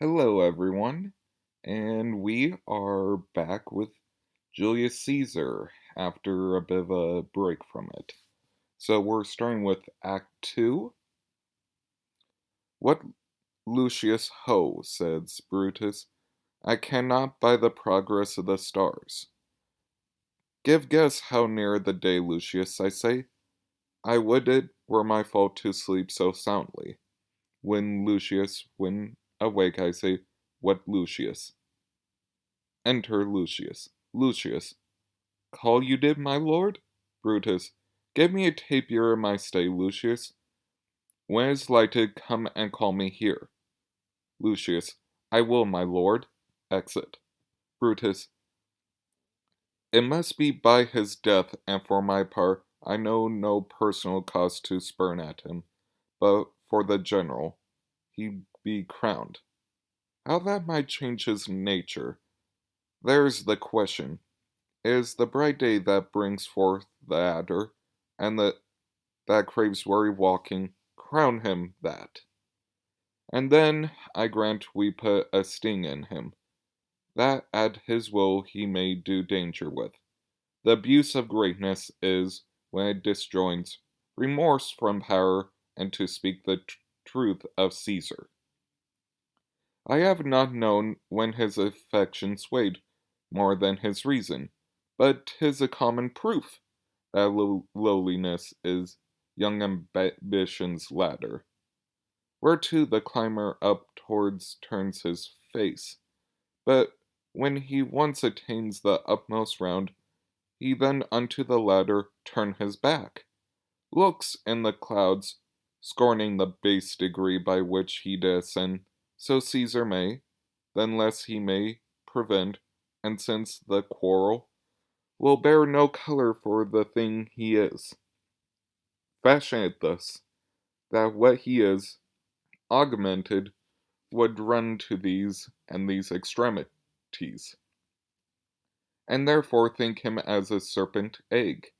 Hello, everyone, and we are back with Julius Caesar after a bit of a break from it. So we're starting with Act 2. What Lucius ho, says Brutus, I cannot by the progress of the stars. Give guess how near the day, Lucius, I say. I would it were my fault to sleep so soundly. When awake, I say, what Lucius? Enter Lucius. Lucius. Call you did, my lord? Brutus. Give me a taper in my stay, Lucius. When it's lighted, come and call me here. Lucius. I will, my lord. Exit. Brutus. It must be by his death, and for my part, I know no personal cause to spurn at him, but for the general, he be crowned. How that might change his nature, there's the question. It is the bright day that brings forth the adder, and that craves weary walking, crown him that. And then, I grant we put a sting in him, that at his will he may do danger with. The abuse of greatness is, when it disjoins, remorse from power, and to speak the truth of Caesar. I have not known when his affection swayed more than his reason, but 'tis a common proof that lowliness is young ambition's ladder, whereto the climber up towards turns his face. But when he once attains the upmost round, he then unto the ladder turn his back, looks in the clouds, scorning the base degree by which he did ascend, so Caesar may, then less he may prevent, and since the quarrel will bear no color for the thing he is. Fashion it thus, that what he is, augmented, would run to these and these extremities, and therefore think him as a serpent egg,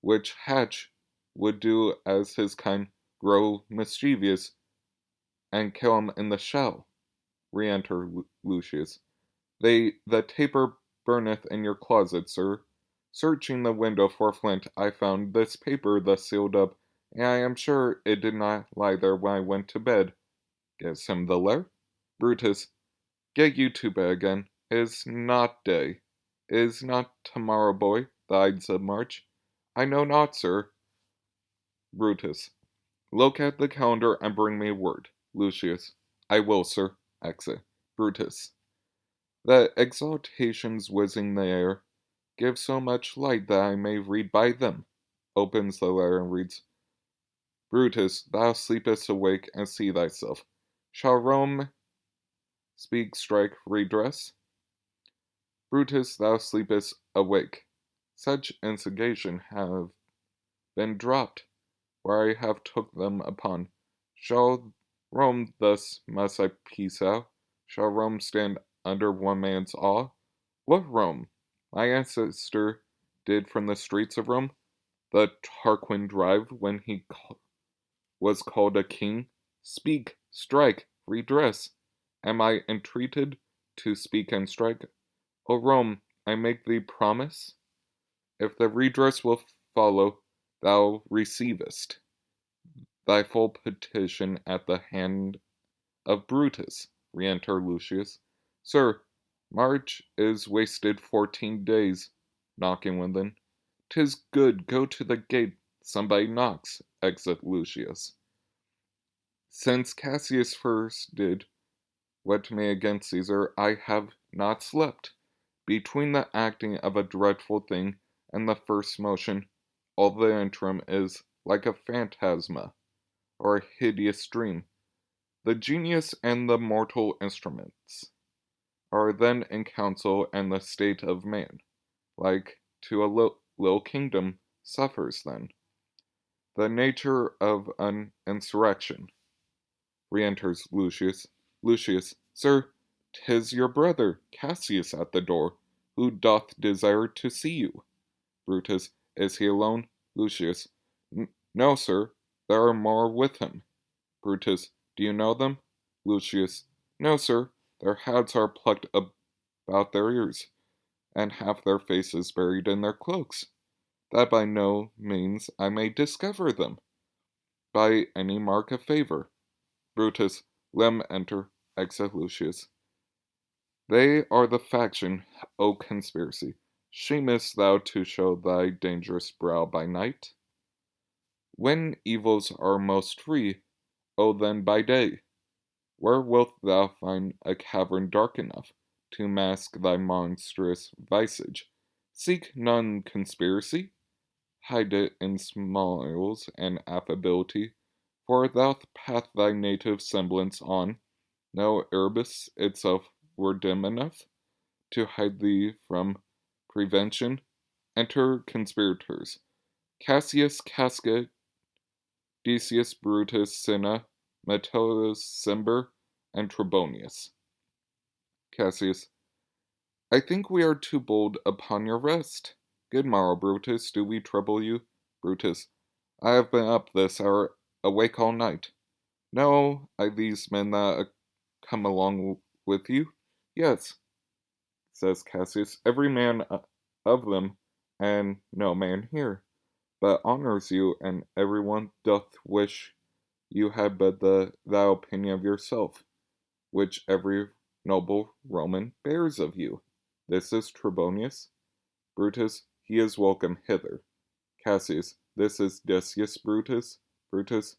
which hatch would do as his kind grow mischievous, and kill him in the shell. Re-enter Lucius. The taper burneth in your closet, sir. Searching the window for flint, I found this paper thus sealed up, and I am sure it did not lie there when I went to bed. Gives him the letter. Brutus. Get you to bed again. It is not day. It is not tomorrow, boy, the Ides of March. I know not, sir. Brutus. Look at the calendar and bring me word. Lucius. I will, sir. Exit. Brutus. The exaltations whizzing the air give so much light that I may read by them. Opens the letter and reads, Brutus, thou sleepest awake and see thyself. Shall Rome speak, strike, redress? Brutus, thou sleepest awake. Such instigation have been dropped, where I have took them upon. Shall Rome thus must I peace out? Shall Rome stand under one man's awe? What Rome? My ancestor did from the streets of Rome, the Tarquin drive when he was called a king. Speak, strike, redress. Am I entreated to speak and strike? O Rome, I make thee promise. If the redress will follow, thou receivest thy full petition at the hand of Brutus. Re-enter Lucius. Sir, March is wasted 14 days. Knocking within. 'Tis good, go to the gate. Somebody knocks. Exit Lucius. Since Cassius first did what may against Caesar, I have not slept. Between the acting of a dreadful thing and the first motion, all the interim is like a phantasma, or a hideous dream. The genius and the mortal instruments are then in council, and the state of man, like to a little kingdom, suffers then. The nature of an insurrection. Re-enters Lucius. Lucius. Sir, 'tis your brother, Cassius, at the door, who doth desire to see you. Brutus. Is he alone? Lucius. No, sir, there are more with him. Brutus. Do you know them? Lucius. No, sir, their hats are plucked about their ears, and half their faces buried in their cloaks, that by no means I may discover them, by any mark of favor. Brutus, lem enter, exit Lucius. They are the faction, O conspiracy. Shamest thou to show thy dangerous brow by night? When evils are most free, O then by day, where wilt thou find a cavern dark enough to mask thy monstrous visage? Seek none conspiracy, hide it in smiles and affability, for thou path thy native semblance on. No Erebus itself were dim enough to hide thee from prevention. Enter conspirators: Cassius, Casca, Decius, Brutus, Cinna, Metellus, Cimber, and Trebonius. Cassius: I think we are too bold upon your rest. Good morrow, Brutus, do we trouble you? Brutus: I have been up this hour, awake all night. Know I these men that come along with you? Yes, says Cassius, every man of them, and no man here, but honors you, and every one doth wish you had but that opinion of yourself, which every noble Roman bears of you. This is Trebonius. Brutus, he is welcome hither. Cassius, this is Decius Brutus. Brutus,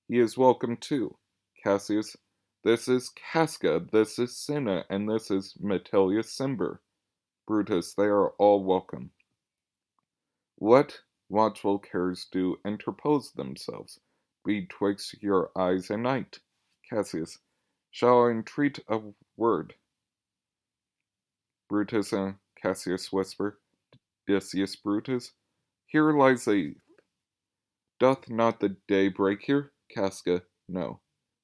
he is welcome too. Cassius, this is Casca, this is Cinna, and this is Metellus Cimber. Brutus, they are all welcome. What watchful cares do interpose themselves betwixt your eyes and night? Cassius, shall I entreat a word? Brutus and Cassius whisper. Decius Brutus, here lies a... Doth not the day break here? Casca, no.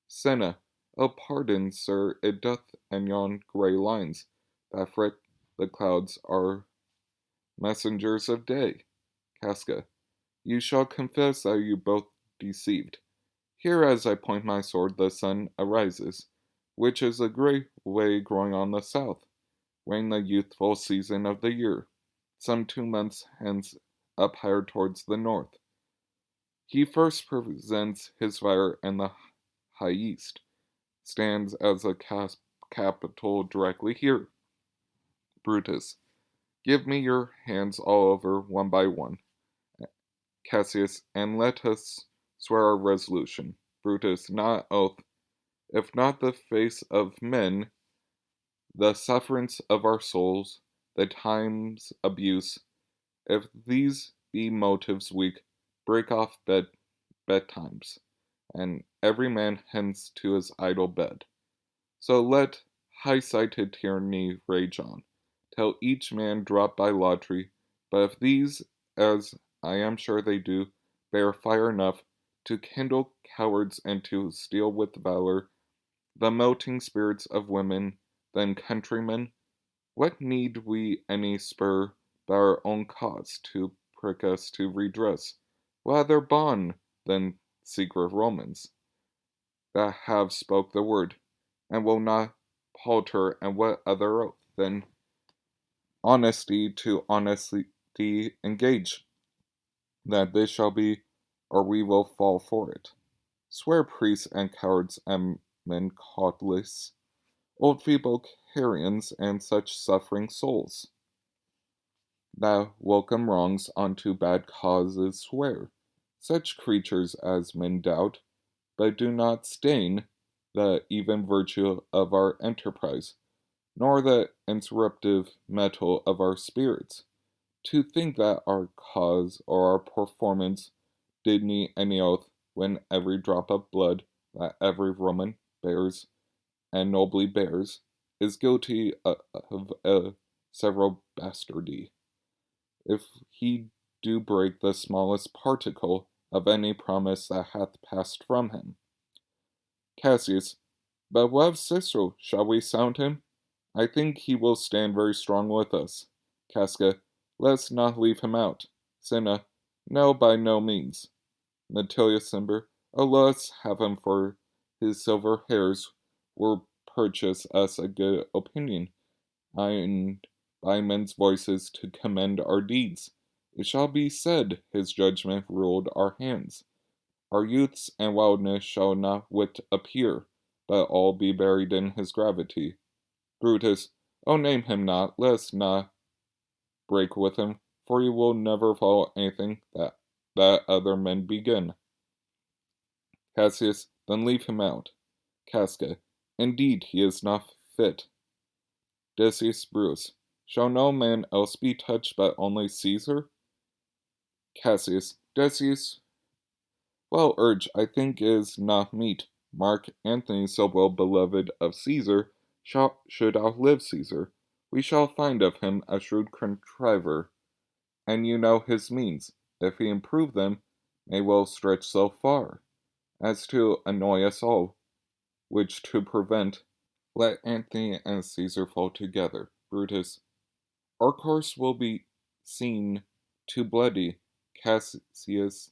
Cinna, oh pardon, sir, it doth, and yon grey lines that fret the clouds are messengers of day. Casca, you shall confess that you both deceived. Here as I point my sword the sun arises, which is a grey way growing on the south, when the youthful season of the year, some 2 months hence up higher towards the north. He first presents his fire, and the high east stands as a capital directly here. Brutus, give me your hands all over one by one. Cassius, and let us swear our resolution. Brutus, not oath, if not the face of men, the sufferance of our souls, the time's abuse, if these be motives weak, break off betimes, and every man hence to his idle bed. So let high-sighted tyranny rage on, till each man drop by lottery, but if these, as I am sure they do, bear fire enough to kindle cowards and to steal with valor the melting spirits of women, then countrymen, what need we any spur but our own cause to prick us to redress, rather bond than secret Romans, that have spoke the word, and will not palter, and what other oath than honesty to honesty engage, that this shall be, or we will fall for it. Swear, priests and cowards and men cauteless, old feeble carrions and such suffering souls, that welcome wrongs unto bad causes swear, such creatures as men doubt, but do not stain the even virtue of our enterprise, nor the interruptive metal of our spirits, to think that our cause or our performance did need any oath, when every drop of blood that every Roman bears, and nobly bears, is guilty of a several bastardy, if he do break the smallest particle of any promise that hath passed from him. Cassius, but what of Cicero? Shall we sound him? I think he will stand very strong with us. Casca, let's not leave him out. Cinna, no, by no means. Metellus Cimber, oh, let's have him, for his silver hairs were purchase us a good opinion, and by men's voices to commend our deeds. It shall be said, his judgment ruled our hands. Our youths and wildness shall not wit appear, but all be buried in his gravity. Brutus, oh name him not, let us not break with him, for he will never follow anything that other men begin. Cassius, then leave him out. Casca, indeed he is not fit. Decius Brutus, shall no man else be touched but only Caesar? Cassius, Decius, well urged, I think is not meet. Mark Antony, so well beloved of Caesar, should outlive Caesar. We shall find of him a shrewd contriver, and you know his means, if he improve them, may well stretch so far as to annoy us all, which to prevent, let Antony and Caesar fall together. Brutus, our course will be seen too bloody. Cassius,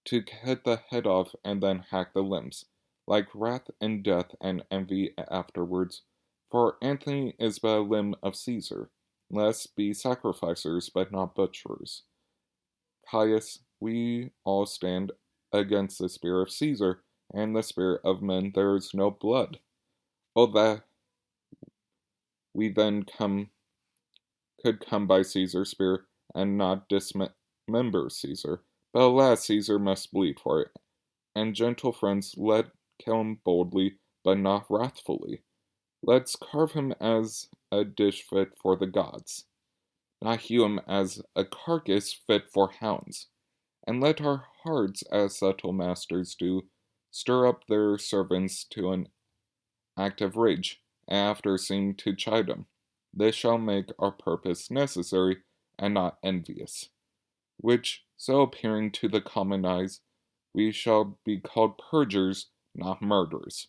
to cut the head off and then hack the limbs, like wrath and death and envy afterwards. For Antony is but a limb of Caesar. Let us be sacrificers, but not butchers. Caius, we all stand against the spear of Caesar, and the spirit of men there is no blood. Oh, that we then could come by Caesar's spear, and not dismember Caesar. But alas, Caesar must bleed for it. And gentle friends, let kill him boldly, but not wrathfully. Let's carve him as a dish fit for the gods, not hew him as a carcass fit for hounds. And let our hearts, as subtle masters do, stir up their servants to an act of rage, and after seem to chide them. This shall make our purpose necessary, and not envious. Which, so appearing to the common eyes, we shall be called perjurers, not murderers.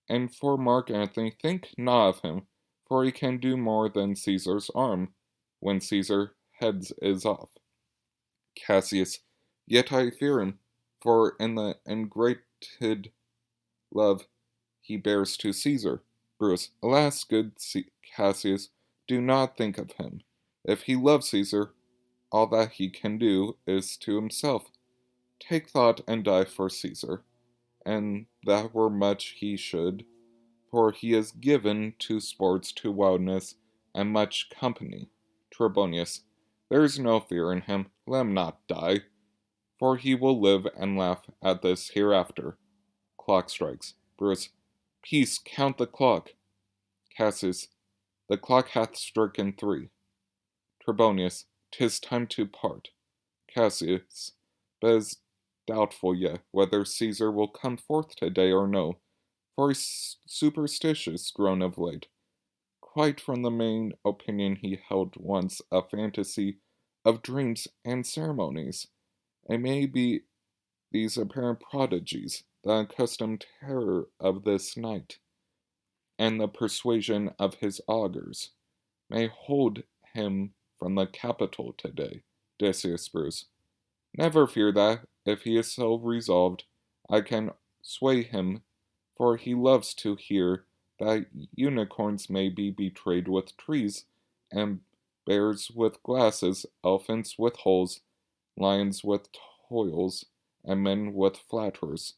And for Mark Antony, think not of him, for he can do more than Caesar's arm, when Caesar heads is off. Cassius, yet I fear him, for in the ingrated love he bears to Caesar. Brutus, alas, good Cassius, do not think of him. If he loves Caesar, all that he can do is to himself. Take thought and die for Caesar, and that were much he should, for he is given to sports, to wildness, and much company. Trebonius, there is no fear in him, let him not die, for he will live and laugh at this hereafter. Clock strikes. Brutus, peace, count the clock. Cassius, the clock hath stricken 3. Trebonius, 'tis time to part. Cassius, but it is doubtful yet whether Caesar will come forth today or no, for he's superstitious grown of late, quite from the main opinion he held once a fantasy of dreams and ceremonies. It may be these apparent prodigies, the accustomed terror of this night, and the persuasion of his augurs, may hold him from the Capitol today. Decius Brutus, never fear that, if he is so resolved, I can sway him, for he loves to hear that unicorns may be betrayed with trees, and bears with glasses, elephants with holes, lions with toils, and men with flatterers.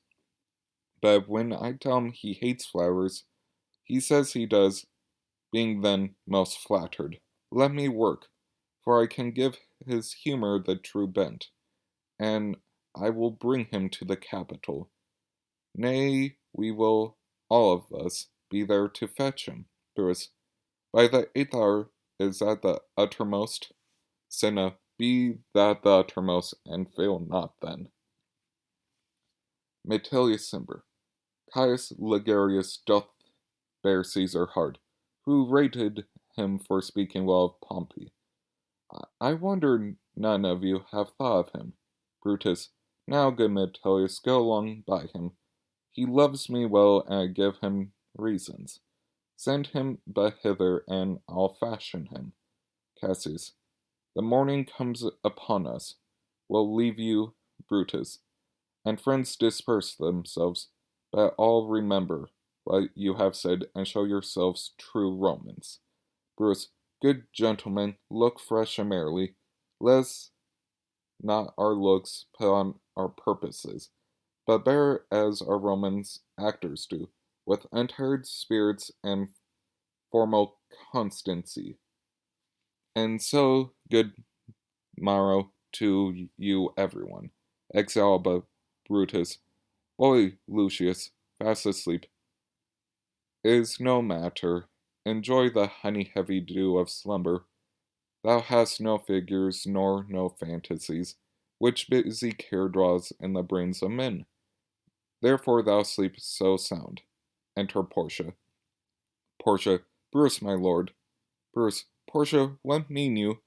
But when I tell him he hates flowers, he says he does, being then most flattered. Let me work, for I can give his humor the true bent, and I will bring him to the Capitol. Nay, we will, all of us, be there to fetch him. Brutus, by the 8th hour is at the uttermost. Cinna, be that the uttermost, and fail not then. Metellus Cimber, Caius Ligarius doth bear Caesar hard, who rated him for speaking well of Pompey. I wonder none of you have thought of him. Brutus, now, good Metellus, go along by him. He loves me well, and I give him reasons. Send him but hither, and I'll fashion him. Cassius, the morning comes upon us. We'll leave you, Brutus, and friends disperse themselves, but all remember, what you have said, and show yourselves true Romans. Bruce, good gentlemen, look fresh and merrily. Let's not our looks put on our purposes, but bear as our Romans actors do, with untired spirits and formal constancy. And so, good morrow to you, everyone. Exalba, Brutus, boy, Lucius, fast asleep, is no matter. Enjoy the honey-heavy dew of slumber. Thou hast no figures nor no fantasies, which busy care draws in the brains of men. Therefore thou sleep so sound. Enter Portia. Portia, Bruce, my lord. Bruce, Portia, what mean you?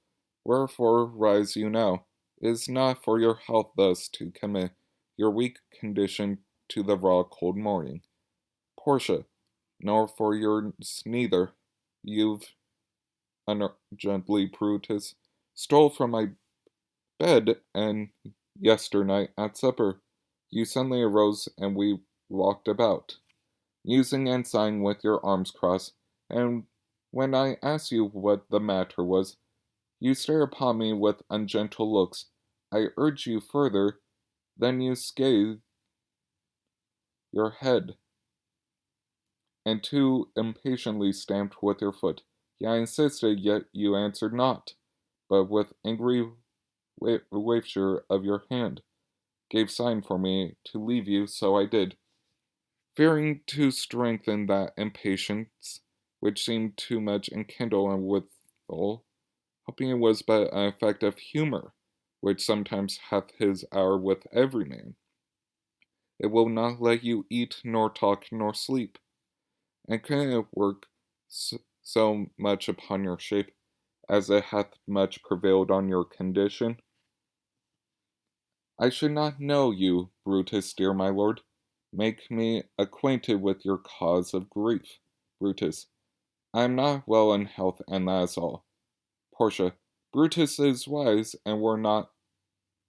Wherefore rise you now? It is not for your health thus to commit your weak condition to the raw cold morning. Portia, nor for yours neither. You've, ungently Brutus, stole from my bed, and yesternight at supper you suddenly arose and we walked about, musing and sighing with your arms crossed, and when I asked you what the matter was, you stare upon me with ungentle looks. I urge you further, then you scathe your head, and too impatiently stamped with your foot. I insisted, yet you answered not, but with angry wavesure of your hand, gave sign for me to leave you, so I did, fearing to strengthen that impatience which seemed too much enkindled and withal, hoping it was but an effect of humor, which sometimes hath his hour with every man. It will not let you eat, nor talk, nor sleep. And can it work so much upon your shape, as it hath much prevailed on your condition? I should not know you, Brutus, dear my lord. Make me acquainted with your cause of grief. Brutus, I am not well in health, and that is all. Portia, Brutus is wise, and were not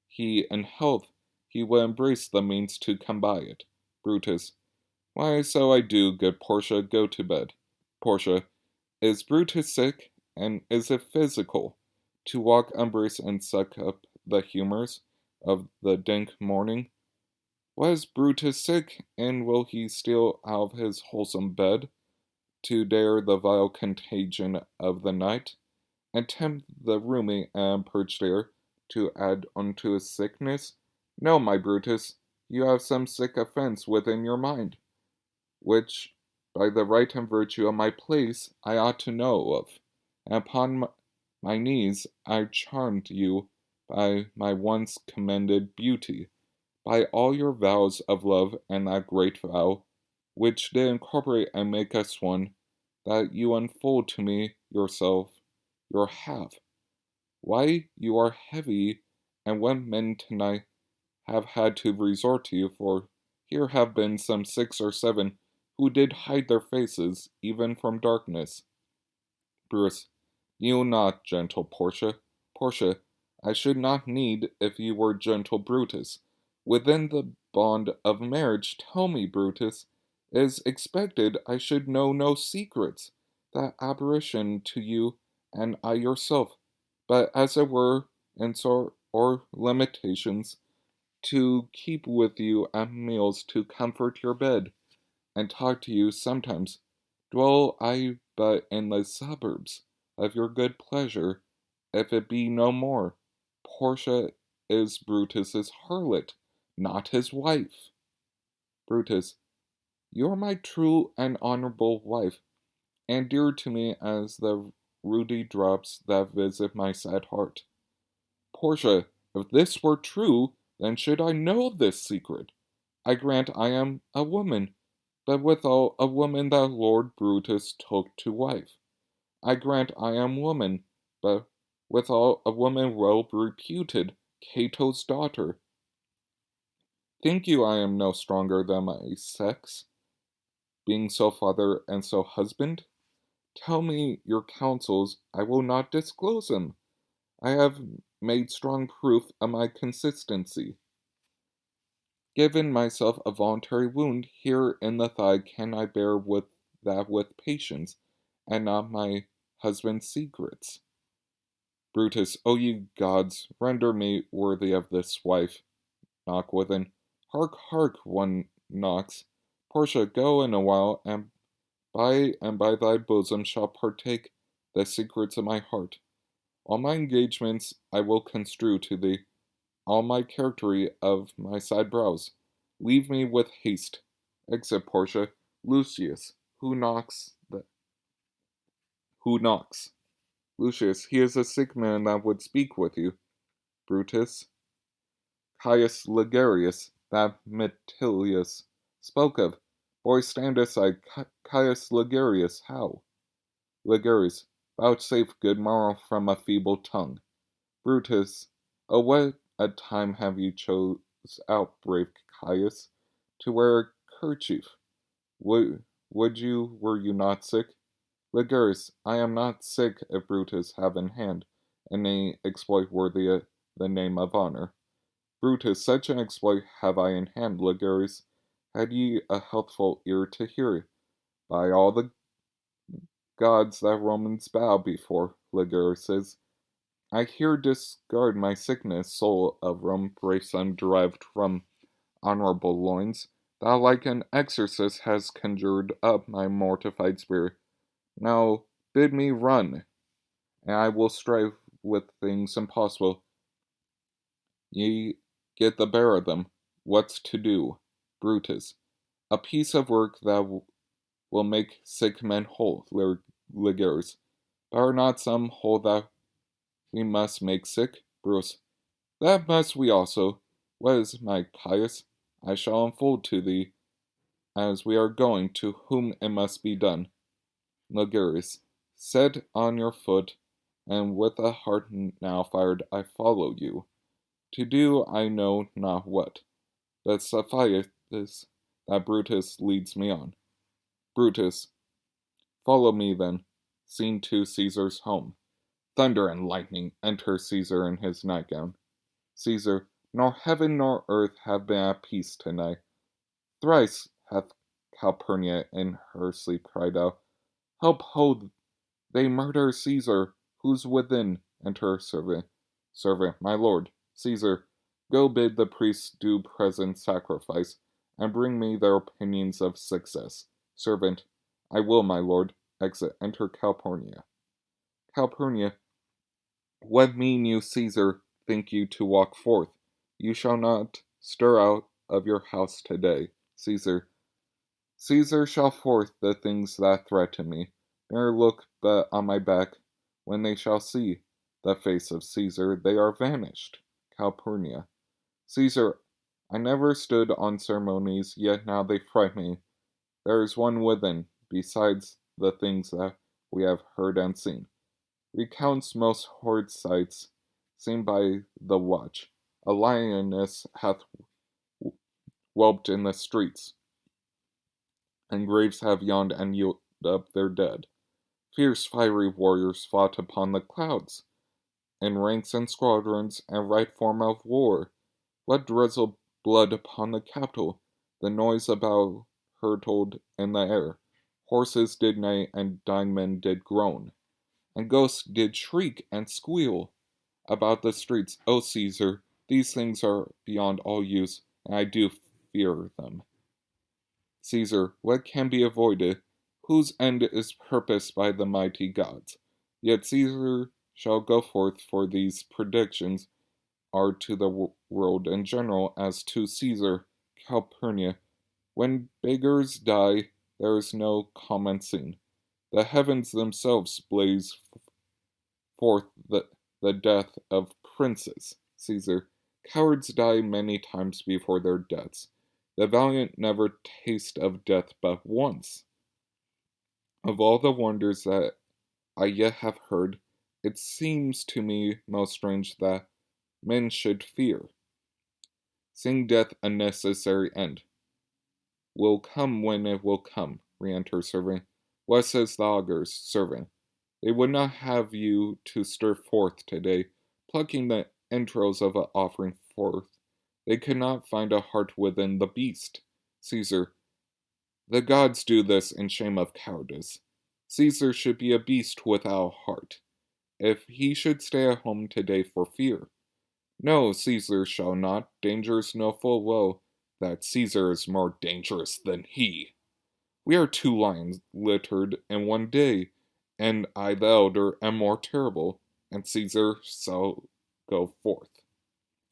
he in health, he would embrace the means to come by it. Brutus, why, so I do, good Portia, go to bed. Portia, is Brutus sick, and is it physical, to walk embrace and suck up the humors of the dank morning? Was Brutus sick, and will he steal out of his wholesome bed, to dare the vile contagion of the night, and tempt the roomy and perched air to add unto his sickness? No, my Brutus, you have some sick offense within your mind, which, by the right and virtue of my place, I ought to know of, and upon my knees I charmed you by my once commended beauty, by all your vows of love, and that great vow, which did incorporate and make us one, that you unfold to me yourself, your half. Why, you are heavy, and what men tonight have had to resort to you, for here have been some 6 or 7 who did hide their faces, even from darkness. Bruce, kneel not, gentle Portia. Portia, I should not need if you were gentle Brutus. Within the bond of marriage, tell me, Brutus, it is expected I should know no secrets, that apparition to you and I yourself, but as it were, in sort or limitations, to keep with you at meals, to comfort your bed, and talk to you sometimes. Dwell I but in the suburbs of your good pleasure, if it be no more. Portia is Brutus's harlot, not his wife. Brutus, you are my true and honorable wife, and dear to me as the ruddy drops that visit my sad heart. Portia, if this were true, then should I know this secret. I grant I am a woman, but withal a woman that Lord Brutus took to wife. I grant I am woman, but withal a woman well reputed, Cato's daughter. Think you I am no stronger than my sex, being so father and so husband? Tell me your counsels, I will not disclose them. I have made strong proof of my consistency. Given myself a voluntary wound here in the thigh, can I bear with that with patience, and not my husband's secrets? Brutus, O ye gods, render me worthy of this wife. Knock within. Hark, hark, one knocks. Portia, go in a while, and by thy bosom shall partake the secrets of my heart. All my engagements I will construe to thee, all my charactery of my side brows. Leave me with haste. Exit, Portia. Lucius, who knocks? Lucius, he is a sick man that would speak with you. Brutus, Caius Ligarius, that Metilius spoke of. Boy, stand aside. Caius Ligarius, how? Ligarius, vouchsafe good morrow from a feeble tongue. Brutus, oh, what a time have you chose out, brave Caius, to wear a kerchief. Would you, were you not sick? Ligarius, I am not sick if Brutus have in hand any exploit worthy of the name of honor. Brutus, such an exploit have I in hand, Ligarius, had ye a healthful ear to hear it. By all the gods that Romans bow before, Ligarius says, I here discard my sickness, soul of Rome, brave son derived from honorable loins. Thou like an exorcist hast conjured up my mortified spirit. Now bid me run, and I will strive with things impossible. Ye get the bear of them. What's to do? Brutus. A piece of work that will make sick men whole, Ligarius. But are not some whole that we must make sick? Brutus. That must we also. What is my Caius? I shall unfold to thee, as we are going, to whom it must be done. Ligarius. Set on your foot, and with a heart now fired I follow you. To do I know not what, but suffice this, that Brutus leads me on. Brutus. Follow me then. Scene 2, Caesar's home. Thunder and lightning, enter Caesar in his nightgown. Caesar. Nor heaven nor earth have been at peace tonight. Thrice hath Calpurnia in her sleep cried out, Help, ho, they murder Caesar, who's within. Enter servant. Servant, my lord. Caesar, go bid the priests do present sacrifice, and bring me their opinions of success. Servant, I will, my lord. Exit. Enter Calpurnia. Calpurnia, what mean you, Caesar, think you to walk forth? You shall not stir out of your house today. Caesar, Caesar shall forth the things that threaten me, nor look but on my back. When they shall see the face of Caesar, they are vanished. Calpurnia, Caesar, I never stood on ceremonies, yet now they fright me. There is one within, besides the things that we have heard and seen. Recounts most horrid sights, seen by the watch. A lioness hath whelped in the streets, and graves have yawned and yielded up their dead. Fierce fiery warriors fought upon the clouds, in ranks and squadrons, and right form of war. What drizzled blood upon the Capitol, the noise about hurtled in the air. Horses did neigh, and dying men did groan, and ghosts did shriek and squeal about the streets. O Caesar, these things are beyond all use, and I do fear them. Caesar, what can be avoided, whose end is purposed by the mighty gods? Yet Caesar shall go forth, for these predictions are to the world in general as to Caesar. Calpurnia, when beggars die, there is no common scene. The heavens themselves blaze forth the death of princes. Caesar, cowards die many times before their deaths. The valiant never taste of death but once. Of all the wonders that I yet have heard, it seems to me most strange that men should fear, seeing death a necessary end. Will come when it will come. Re-enter servant. What says the augurs? Servant. They would not have you to stir forth today, plucking the entrails of an offering forth They could not find a heart within the beast. Caesar, the gods do this in shame of cowardice. Caesar should be a beast without a heart, if he should stay at home today for fear. No, Caesar shall not. Dangers know full well that Caesar is more dangerous than he. We are two lions littered in one day, and I the elder am more terrible, and Caesar shall go forth.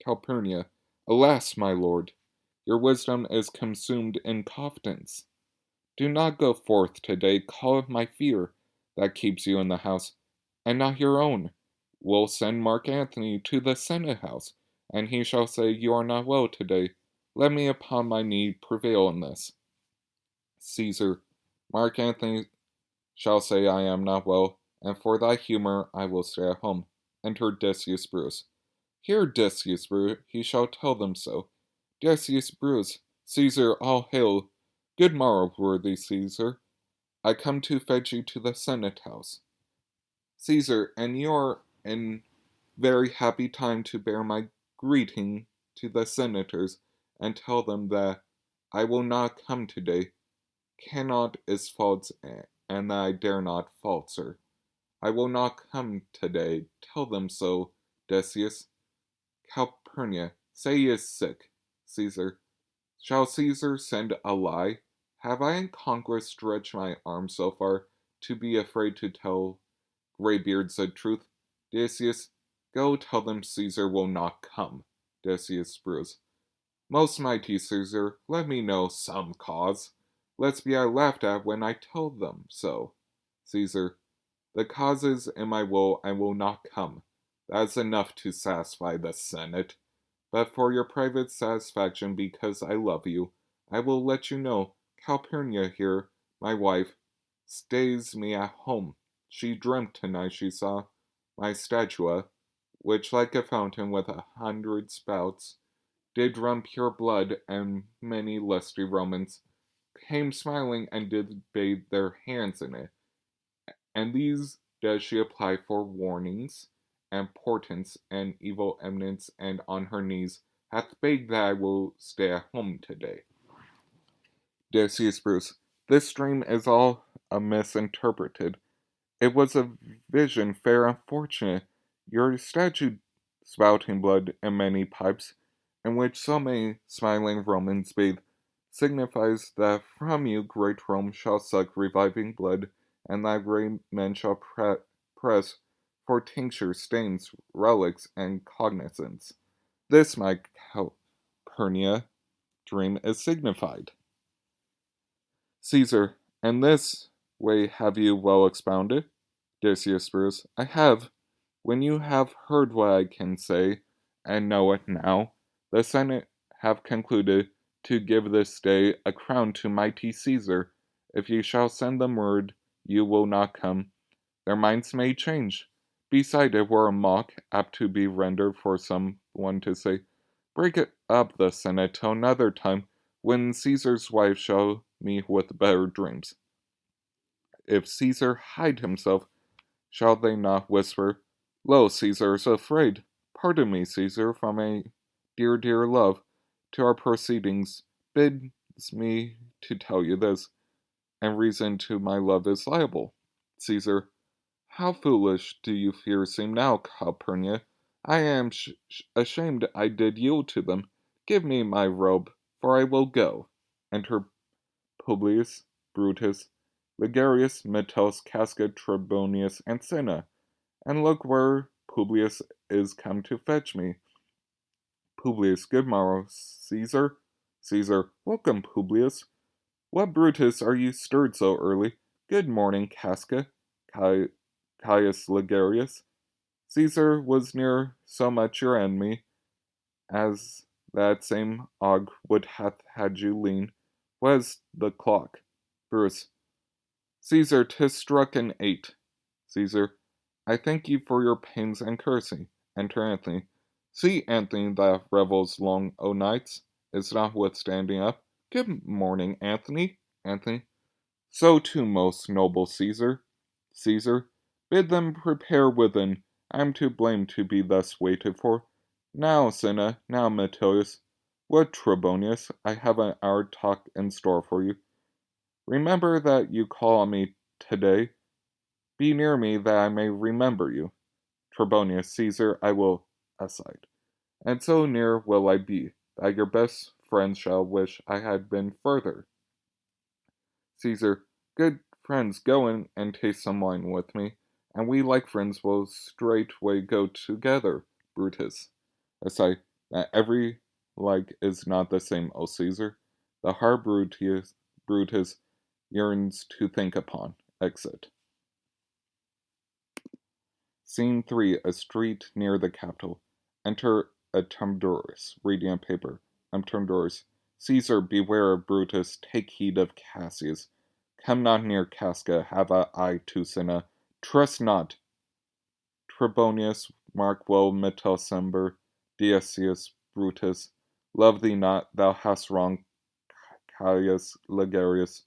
Calpurnia, alas, my lord, your wisdom is consumed in confidence. Do not go forth today, call of my fear, that keeps you in the house, and not your own. We'll send Mark Antony to the Senate house, and he shall say, You are not well today. Let me upon my knee prevail in this. Caesar, Mark Antony shall say I am not well, and for thy humor I will stay at home. Enter Decius Brutus. Hear Decius Brutus, he shall tell them so. Decius Brutus, Caesar, all hail. Good morrow, worthy Caesar. I come to fetch you to the Senate house. Caesar, and you are in very happy time to bear my greeting to the senators, and tell them that I will not come today. Cannot is false, and that I dare not falter. I will not come today. Tell them so, Decius. Calpurnia, say he is sick. Caesar, shall Caesar send a lie? Have I in conquest stretched my arm so far to be afraid to tell graybeards the truth? Decius, go tell them Caesar will not come. Decius Brutus, most mighty Caesar, let me know some cause, lest be I laughed at when I tell them so. Caesar, the cause is in my will I will not come. That is enough to satisfy the Senate. But for your private satisfaction, because I love you, I will let you know Calpurnia here, my wife, stays me at home. She dreamt tonight she saw my statua, which like a fountain with 100 spouts, did run pure blood, and many lusty Romans came smiling and did bathe their hands in it. And these does she apply for warnings and portents and evil eminence, and on her knees hath begged that I will stay at home today. Decius Brutus, this dream is all misinterpreted. It was a vision fair and fortunate. Your statue spouting blood in many pipes, in which so many smiling Romans bathe, signifies that from you great Rome shall suck reviving blood, and thy great men shall press for tincture, stains, relics, and cognizance. This, my Calpurnia, dream is signified. Caesar, and this way have you well expounded? Decius Brutus, I have. When you have heard what I can say, and know it now, the Senate have concluded to give this day a crown to mighty Caesar. If you shall send them word you will not come, their minds may change. Beside, it were a mock, apt to be rendered for some one to say, Break it up the Senate till another time, when Caesar's wife shall meet with better dreams. If Caesar hide himself, shall they not whisper, Lo, Caesar is afraid. Pardon me, Caesar, from a dear, dear love to our proceedings bids me to tell you this, and reason to my love is liable. Caesar, how foolish do you fear seem now, Calpurnia? I am ashamed I did yield to them. Give me my robe, for I will go. Enter Publius, Brutus, Ligarius, Metellus, Casca, Trebonius, and Cinna. And look where Publius is come to fetch me. Publius, good morrow, Caesar. Caesar, welcome, Publius. What, Brutus, are you stirred so early? Good morning, Casca. Caius Ligarius. Caesar was near so much your enemy, as that same og would hath had you lean. Was the clock? Brutus. Caesar, 'tis struck an 8. Caesar, I thank you for your pains and courtesy. Enter Anthony. See, Anthony, that revels long o' nights, is notwithstanding up. Good morning, Anthony. Anthony. So too, most noble Caesar. Caesar, bid them prepare within. I am to blame to be thus waited for. Now, Cinna, now, Metellus. What, Trebonius? I have an hour talk in store for you. Remember that you call on me today. Be near me that I may remember you. Trebonius, Caesar, I will aside. And so near will I be, that your best friends shall wish I had been further. Caesar, good friends, go in and taste some wine with me, and we like friends will straightway go together. Brutus, aside, that every like is not the same, O Caesar. The heart Brutus yearns to think upon. Exit. Scene 3. A street near the capital. Enter Atemdorus, reading a paper. Atemdorus. Caesar, beware of Brutus, take heed of Cassius. Come not near Casca, have a eye to Cinna. Trust not. Trebonius, mark well Metellsember, Decius, Brutus. Love thee not, thou hast wronged Caius Ligarius.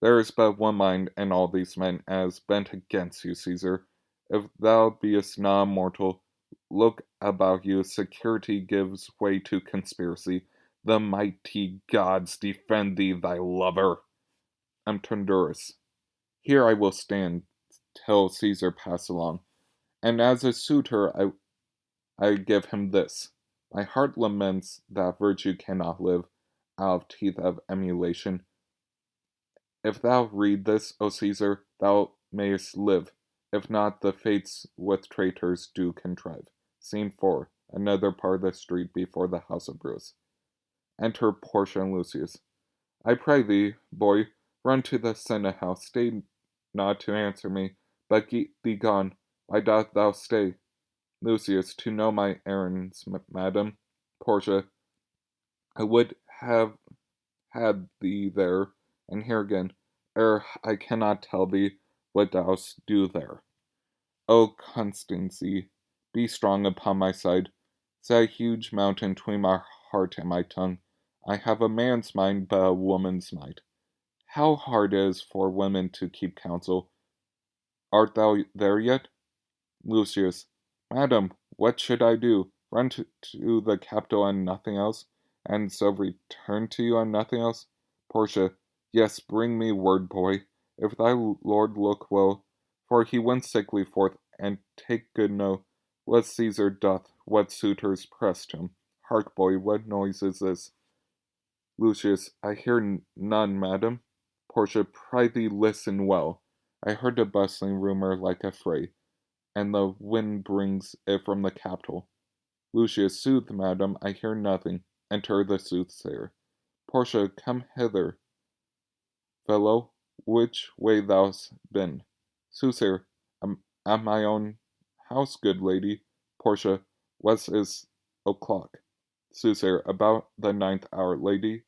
There is but one mind in all these men as bent against you, Caesar. If thou beest not mortal, look about you. Security gives way to conspiracy. The mighty gods defend thee, thy lover. Amtundurus. Here I will stand till Caesar pass along, and as a suitor I give him this. My heart laments that virtue cannot live out of teeth of emulation. If thou read this, O Caesar, thou mayest live. If not, the fates with traitors do contrive. Scene 4. Another part of the street before the house of Brutus. Enter Portia and Lucius. I pray thee, boy, run to the Senate house. Stay not to answer me, but be gone. Why dost thou stay? Lucius, to know my errands, madam. Portia, I would have had thee there, and here again, ere I cannot tell thee what thou'st do there. O Constancy, be strong upon my side. Set a huge mountain between my heart and my tongue. I have a man's mind, but a woman's might. How hard it is for women to keep counsel. Art thou there yet? Lucius, Madam, what should I do? Run to the capital and nothing else, and so return to you and nothing else? Portia, yes, bring me word, boy, if thy lord look well, for he went sickly forth, and take good note what Caesar doth, what suitors pressed him. Hark, boy, what noise is this? Lucius, I hear none, madam. Portia, prithee listen well. I heard a bustling rumor like a fray, and the wind brings it from the capital. Lucius, sooth, madam, I hear nothing. Enter the soothsayer. Portia, come hither. Fellow, which way thou'st been? Soothsayer, at my own house, good lady. Portia, what is o'clock? Soothsayer, about the 9th hour, lady.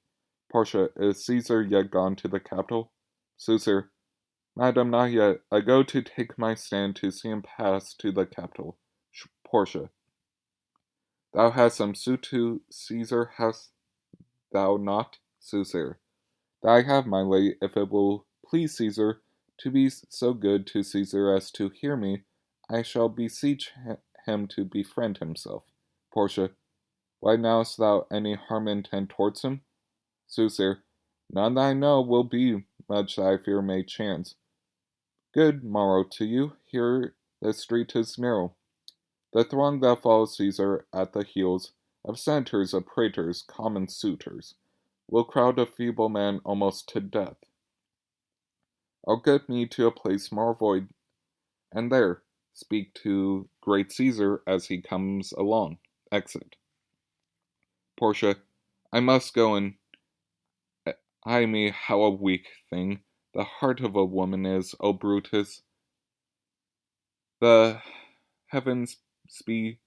Portia, is Caesar yet gone to the capital? Soothsayer, madam, not yet. I go to take my stand to see him pass to the capital. Portia, thou hast some suit to Caesar, hast thou not? Soothsayer, that I have, my lady. If it will please Caesar to be so good to Caesar as to hear me, I shall beseech him to befriend himself. Portia, why knowest thou any harm intend towards him? Soothsayer, none that I know will be much that I fear may chance. Good morrow to you. Here the street is narrow. The throng that follows Caesar at the heels of senators, of praetors, common suitors, will crowd a feeble man almost to death. I'll get me to a place more void, and there speak to great Caesar as he comes along. Exit. Portia, I must go and ay me, how a weak thing the heart of a woman is, O Brutus. The heavens be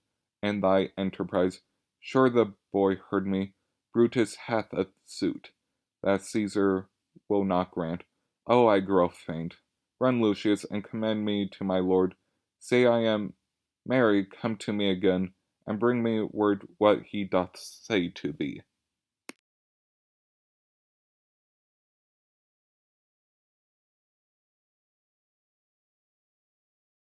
and thy enterprise. Sure the boy heard me. Brutus hath a suit that Caesar will not grant. Oh, I grow faint. Run, Lucius, and commend me to my lord. Say I am Mary, come to me again, and bring me word what he doth say to thee.